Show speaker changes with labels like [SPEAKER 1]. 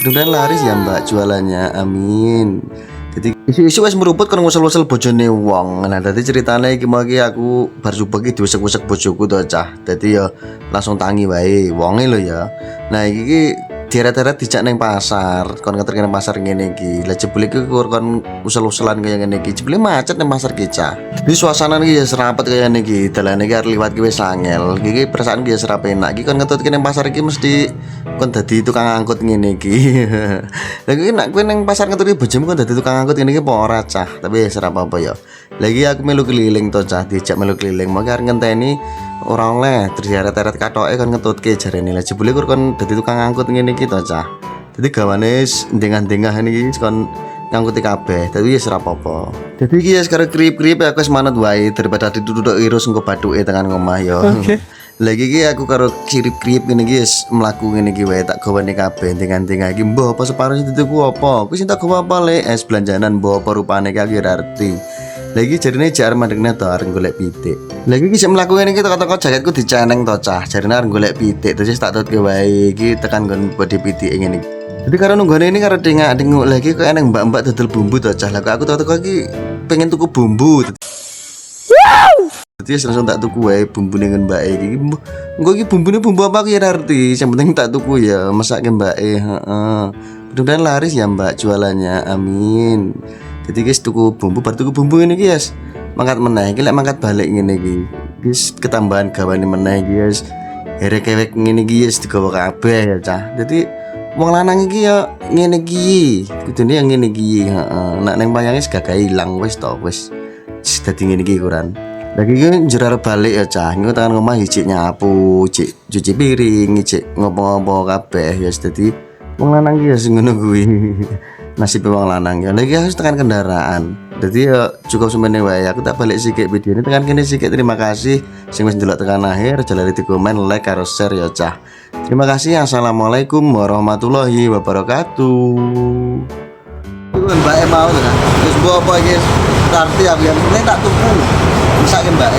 [SPEAKER 1] Mudah-mudahan laris ya Mbak jualannya, amin. Jadi isu-isu wis meruput kan ngusel-ngusel bojone wong. Nah dadi ceritane iki mau iki aku bar subuh iki diusek-usek bojoku to cah. Dadi ya langsung tangi wae wonge lho ya. Nah iki deret-deret dijak ning pasar, kon ngeter nang pasar ngene iki. Lah jebule iki kon usel-uselan kaya ngene iki. Jebule macet nang pasar ki cah. Di suasana iki ya serapet kaya ngene iki. Dalane iki arep liwat ki wis angel. Iki perasaan ki ya serap enak. Iki kon ngetut ki nang pasar iki mesti kon dadi tukang angkut ngene iki. Lah iki nek kowe nang pasar ngetut bojomu kon dadi tukang angkut ngene iki apa ora cah? Tapi ya serap apa ya. Lagi aku melu keliling to cah, dijak melu keliling. Monggo arep ngenteni ora oleh terus eret-eret katoke kon ngetutke jarene. Lah jebule kon dadi tukang angkut ngene iki to cah. Dadi gawane ndengah-ndengah iki kon ngangkuti kabeh. Tapi wis ora apa-apa. Dadi iki ya sekarang krip-krip aku wis manut wae daripada ditutuk irus engko bathuke tekan ngomah ya. Oke. Lagi iki aku karo krip-krip ngene iki wis mlaku ngene iki wae tak gawane kabeh ndengah-ndengah iki mbah apa separo sing dituku apa. Kuwi sing tak gawa apa le es belanjanan mbah apa rupane iki aku ora ngerti. Lagi jarine jar mandekne to arep golek pitik. Lagi iki sik mlaku ngene iki teko-teko jaketku diceneng to cah. Jarine arep golek pitik terus tak tutke wae iki tekan nggon bodi pitike ngene iki. Jadi karena nunggone ini karena dengak lagi kok eneng mbak-mbak dodol bumbu to cah. Lah aku tau iki pengen tuku bumbu. Jadi langsung tak tuku wae bumbune ngen mbake iki. Engko iki bumbune bumbu apa aku ya ngerti. Yang penting tak tuku ya masake mbake, heeh. Mudah-mudahan laris ya Mbak jualannya, amin. Jadi guys tuku bumbu, bar tuku bumbu ini guys. Mangkat meneh, iki lek mangkat balik ngene iki. Guys ketambahan gawane meneh guys. Herek-herek ngene iki guys digawa kabeh ya cah. Jadi wong lanang iki ya ngene iki. Kudune yang ngene iki, heeh. Nek ning payange gagah ilang wis to, wis dadi ngene iki ukuran. Lagi iki njur arep balik ya cah. Engko tekan omah ijik nyapu, ijik cuci piring, ijik ngopo-ngopo kabeh ya dadi wong lanang iki ya sing ngono kuwi. Nasib wong lanang ya. Lagi harus tekan kendaraan. Jadi ya cukup semene wae. Aku tak balik sikit video ini tekan kene sikit. Terima kasih sing wis ndelok tekan akhir. Aja lali di komen, like karo share ya cah. Terima kasih. Assalamualaikum warahmatullahi wabarakatuh. Itu Mbak mau to kan. Terus mbok apa iki? Arti aku yang penting tak tuku. Misake Mbak.